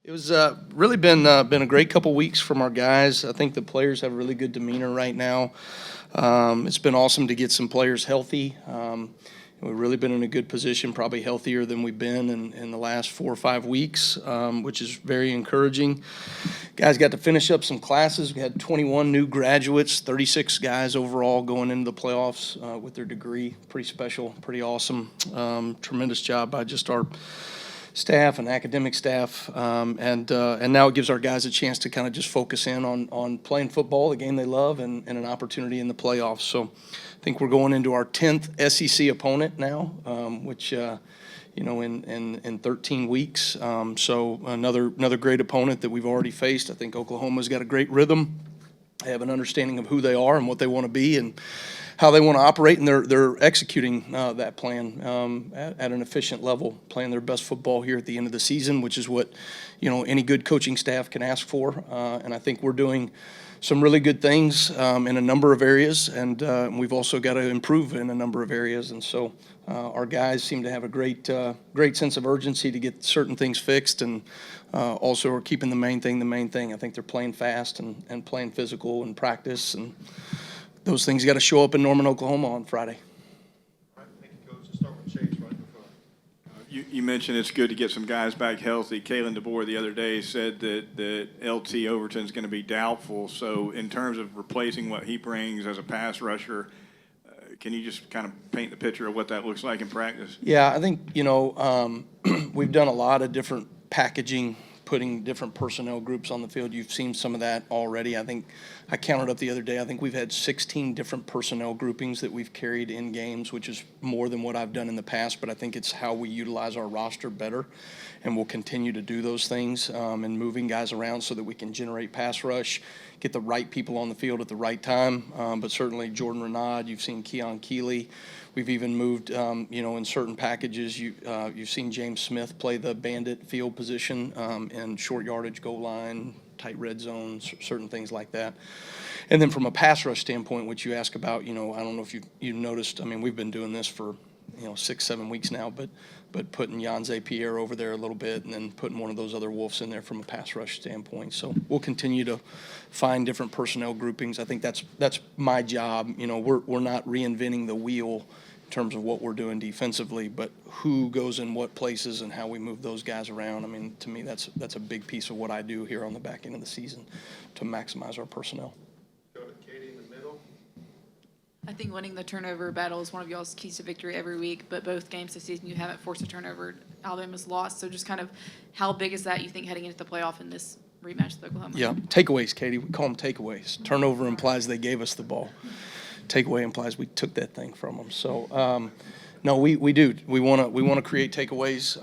It was really been a great couple weeks from our guys. I think the players have really good demeanor right now. It's been awesome to get some players healthy. We've really been in a good position, probably healthier than we've been in the last 4 or 5 weeks, which is very encouraging. Guys got to finish up some classes. We had 21 new graduates, 36 guys overall going into the playoffs with their degree. Pretty special, pretty awesome. Tremendous job by just our staff and academic staff, and now it gives our guys a chance to kind of just focus in on playing football, the game they love, and an opportunity in the playoffs. So I think we're going into our 10th SEC opponent now, which in 13 weeks. So another great opponent that we've already faced. I think Oklahoma's got a great rhythm. They have an understanding of who they are and what they want to be and how they want to operate, and they're executing that plan at an efficient level, playing their best football here at the end of the season, which is what any good coaching staff can ask for. And I think we're doing some really good things in a number of areas, and we've also got to improve in a number of areas. And so our guys seem to have a great sense of urgency to get certain things fixed, and also are keeping the main thing. I think they're playing fast and playing physical in practice, and those things got to show up in Norman, Oklahoma on Friday. All right, thank you, Coach. Let's start with Chase right in front. You mentioned it's good to get some guys back healthy. Kalen DeBoer the other day said that LT Overton's going to be doubtful. So in terms of replacing what he brings as a pass rusher, can you just kind of paint the picture of what that looks like in practice? Yeah, I think, we've done a lot of different packaging, putting different personnel groups on the field. You've seen some of that already. I think I counted up the other day. I think we've had 16 different personnel groupings that we've carried in games, which is more than what I've done in the past, but I think it's how we utilize our roster better, and we'll continue to do those things and moving guys around so that we can generate pass rush, get the right people on the field at the right time. But certainly Jordan Renaud, you've seen Keon Keeley. We've even moved, in certain packages. You've seen James Smith play the bandit field position in short yardage, goal line, tight red zones, certain things like that. And then from a pass rush standpoint, which you ask about, I don't know if you noticed. I mean, we've been doing this for 6-7 weeks now, but putting Yanze Pierre over there a little bit, and then putting one of those other wolves in there from a pass rush standpoint. So we'll continue to find different personnel groupings. I think that's my job. We're not reinventing the wheel in terms of what we're doing defensively, but who goes in what places and how we move those guys around. I mean, to me, that's a big piece of what I do here on the back end of the season to maximize our personnel. Go to Katie in the middle. I think winning the turnover battle is one of y'all's keys to victory every week, but both games this season you haven't forced a turnover. Alabama's lost, so just kind of how big is that, you think, heading into the playoff in this rematch with Oklahoma? Yeah, takeaways, Katie. We call them takeaways. Turnover implies they gave us the ball. Takeaway implies we took that thing from them. So, no, we do. We want to create takeaways.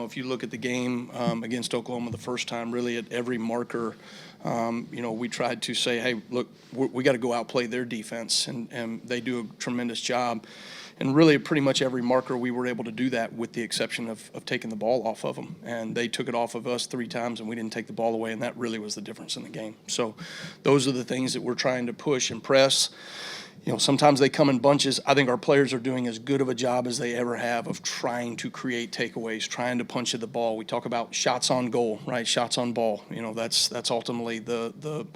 If you look at the game against Oklahoma the first time, really at every marker, we tried to say, hey, look, we got to go outplay their defense, and they do a tremendous job. And really, at pretty much every marker, we were able to do that, with the exception of taking the ball off of them. And they took it off of us 3 times, and we didn't take the ball away, and that really was the difference in the game. So those are the things that we're trying to push and press. Sometimes they come in bunches. I think our players are doing as good of a job as they ever have of trying to create takeaways, trying to punch at the ball. We talk about shots on goal, right? Shots on ball. That's ultimately the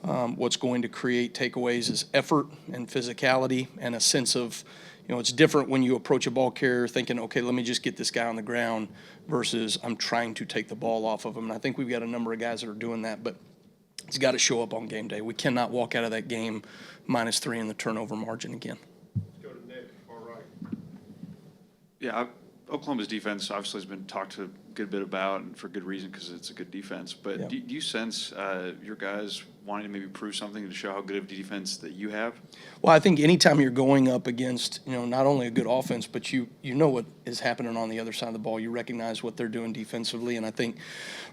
what's going to create takeaways is effort and physicality and a sense of, it's different when you approach a ball carrier thinking, okay, let me just get this guy on the ground versus I'm trying to take the ball off of him. And I think we've got a number of guys that are doing that, but it's got to show up on game day. We cannot walk out of that game -3 in the turnover margin again. Let's go to Nick, all right. Yeah, Oklahoma's defense obviously has been talked a good bit about, and for good reason, because it's a good defense. But Yeah. do you sense your guys wanting to maybe prove something to show how good of a defense that you have? Well, I think anytime you're going up against, not only a good offense, but you know what is happening on the other side of the ball. You recognize what they're doing defensively, and I think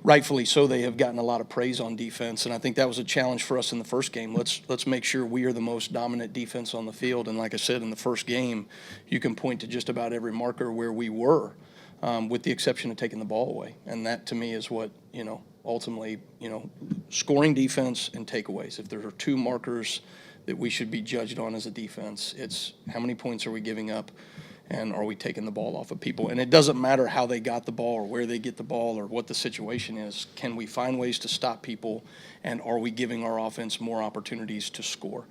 rightfully so they have gotten a lot of praise on defense, and I think that was a challenge for us in the first game. Let's make sure we are the most dominant defense on the field, and like I said, in the first game, you can point to just about every marker where we were, with the exception of taking the ball away, and that to me is what, ultimately, scoring defense and takeaways. If there are 2 markers that we should be judged on as a defense, it's how many points are we giving up and are we taking the ball off of people? And it doesn't matter how they got the ball or where they get the ball or what the situation is. Can we find ways to stop people, and are we giving our offense more opportunities to score?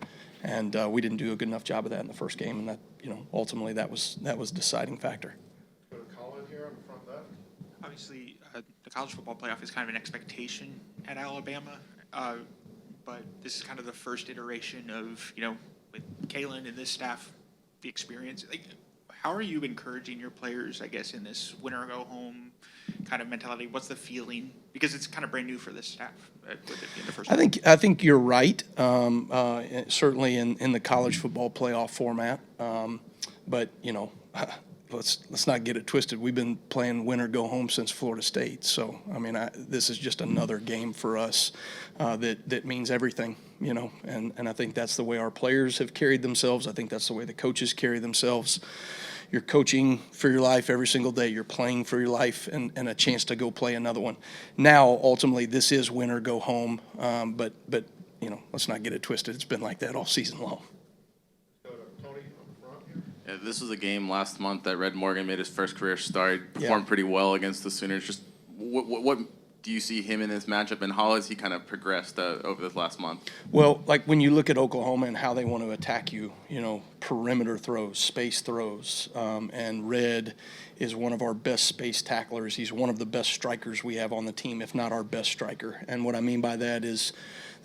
And we didn't do a good enough job of that in the first game, and that, ultimately that was a deciding factor. Go to Colin here on the front left. Obviously, the college football playoff is kind of an expectation at Alabama, but this is kind of the first iteration of, with Kalen and this staff, the experience. Like, how are you encouraging your players, I guess, in this winner go home kind of mentality? What's the feeling? Because it's kind of brand new for this staff with it being the first. I think you're right. Certainly in the college football playoff format, but let's not get it twisted. We've been playing win or go home since Florida State. So this is just another game for us that means everything. And I think that's the way our players have carried themselves. I think that's the way the coaches carry themselves. You're coaching for your life every single day. You're playing for your life and a chance to go play another one. Now, ultimately, this is win or go home. But let's not get it twisted. It's been like that all season long. Go to Tony on the front here. Yeah, this was a game last month that Red Morgan made his first career start, performed Yeah. pretty well against the Sooners. Just what do you see him in this matchup, and how has he kind of progressed over this last month? Well, like when you look at Oklahoma and how they want to attack you, perimeter throws, space throws, and Red is one of our best space tacklers. He's one of the best strikers we have on the team, if not our best striker. And what I mean by that is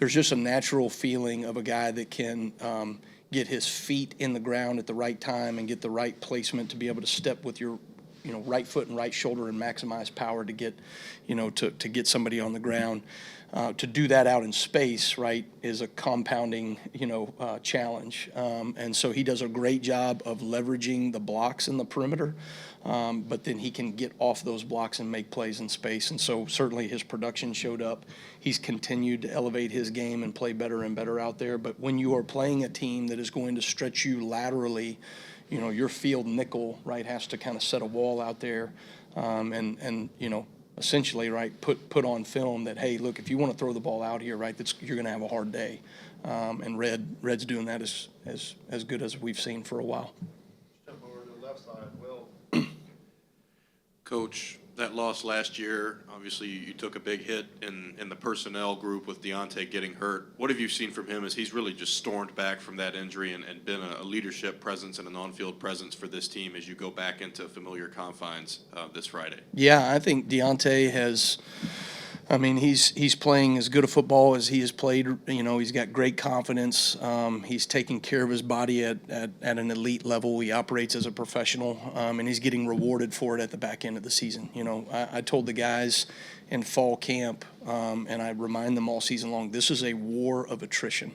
there's just a natural feeling of a guy that can get his feet in the ground at the right time and get the right placement to be able to step with your right foot and right shoulder and maximize power to get, to get somebody on the ground. To do that out in space, right, is a compounding, challenge. And so he does a great job of leveraging the blocks in the perimeter, but then he can get off those blocks and make plays in space. And so certainly his production showed up. He's continued to elevate his game and play better and better out there. But when you are playing a team that is going to stretch you laterally, your field nickel, right, has to kind of set a wall out there and essentially, right, put on film that, hey, look, if you want to throw the ball out here, right, you're going to have a hard day. And Red's doing that as good as we've seen for a while. Jump over to the left side, Will. Coach, that loss last year, obviously you took a big hit in the personnel group with Deontay getting hurt. What have you seen from him as he's really just stormed back from that injury and been a leadership presence and an on-field presence for this team as you go back into familiar confines this Friday? Yeah, I think Deontay has – he's playing as good a football as he has played. He's got great confidence. He's taking care of his body at an elite level. He operates as a professional, and he's getting rewarded for it at the back end of the season. I told the guys in fall camp, and I remind them all season long, this is a war of attrition.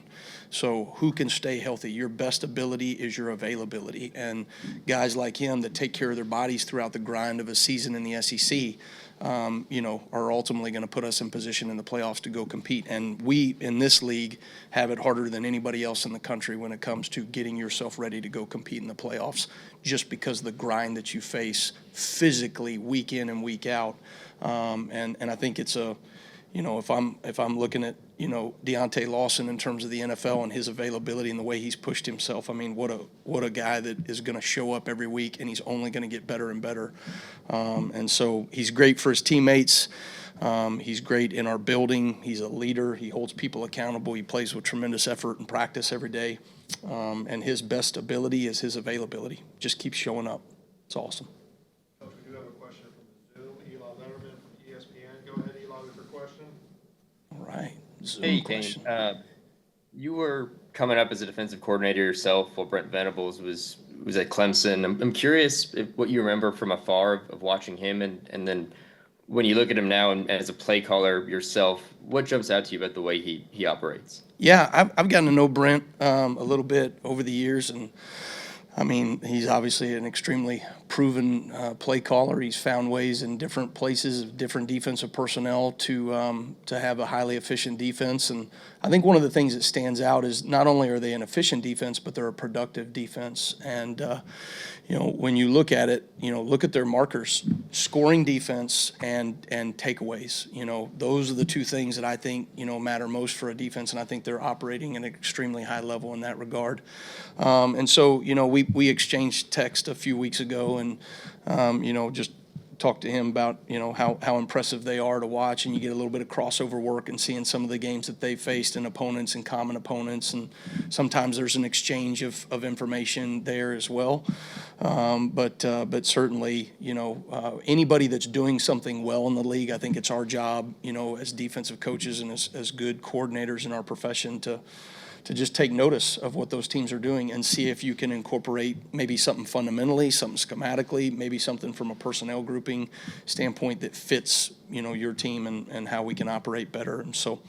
So who can stay healthy? Your best ability is your availability. And guys like him that take care of their bodies throughout the grind of a season in the SEC, are ultimately going to put us in position in the playoffs to go compete. And we, in this league, have it harder than anybody else in the country when it comes to getting yourself ready to go compete in the playoffs, just because of the grind that you face physically week in and week out. And I think it's if I'm looking at, Deontay Lawson in terms of the NFL and his availability and the way he's pushed himself, what a guy that is going to show up every week, and he's only going to get better and better. And so he's great for his teammates. He's great in our building. He's a leader. He holds people accountable. He plays with tremendous effort and practice every day. And his best ability is his availability. Just keeps showing up. It's awesome. Coach, we do have a question from the Zoom. Eli Letterman from ESPN. Go ahead, Eli, with your question. All right. Zoom Hey, question. Kane. You were coming up as a defensive coordinator yourself while Brent Venables was at Clemson. I'm curious what you remember from afar of watching him, and then when you look at him now and as a play caller yourself, what jumps out to you about the way he operates? Yeah, I've gotten to know Brent a little bit over the years, and he's obviously an extremely proven play caller. He's found ways in different places, different defensive personnel to have a highly efficient defense. And I think one of the things that stands out is not only are they an efficient defense, but they're a productive defense. And when you look at it, look at their markers: scoring defense and takeaways. Those are the two things that I think matter most for a defense, and I think they're operating at an extremely high level in that regard. And so we exchanged text a few weeks ago, and just talked to him about how impressive they are to watch, and you get a little bit of crossover work and seeing some of the games that they faced and opponents and common opponents, and sometimes there's an exchange of information there as well. But certainly anybody that's doing something well in the league, I think it's our job as defensive coaches and as good coordinators in our profession to just take notice of what those teams are doing and see if you can incorporate maybe something fundamentally, something schematically, maybe something from a personnel grouping standpoint that fits, your team and how we can operate better. And so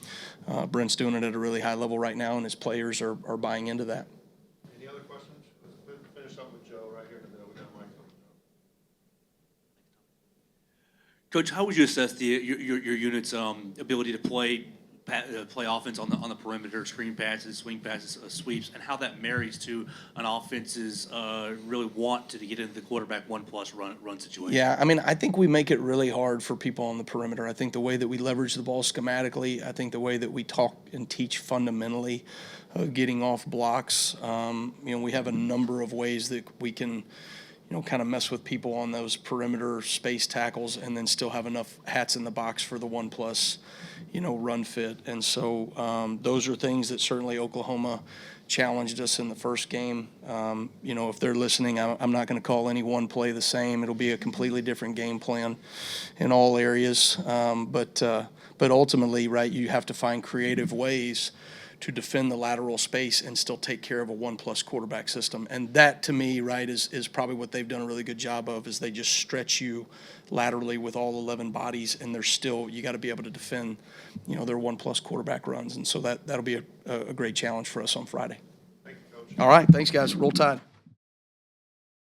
Brent's doing it at a really high level right now, and his players are buying into that. Any other questions? Let's finish up with Joe right here in the middle. We got a mic coming. Coach, how would you assess your unit's ability to play offense on the perimeter, screen passes, swing passes, sweeps, and how that marries to an offense's really want to get into the quarterback 1+ run situation? Yeah, I think we make it really hard for people on the perimeter. I think the way that we leverage the ball schematically, I think the way that we talk and teach fundamentally, getting off blocks, we have a number of ways that we can kind of mess with people on those perimeter space tackles and then still have enough hats in the box for the 1+, run fit. And so those are things that certainly Oklahoma challenged us in the first game. If they're listening, I'm not going to call any one play the same. It'll be a completely different game plan in all areas. But ultimately, right, you have to find creative ways to defend the lateral space and still take care of a 1+ quarterback system. And that, to me, right, is probably what they've done a really good job of, is they just stretch you laterally with all 11 bodies, and you got to be able to defend, their 1+ quarterback runs. And so that'll be a great challenge for us on Friday. Thank you, Coach. All right. Thanks, guys. Roll Tide.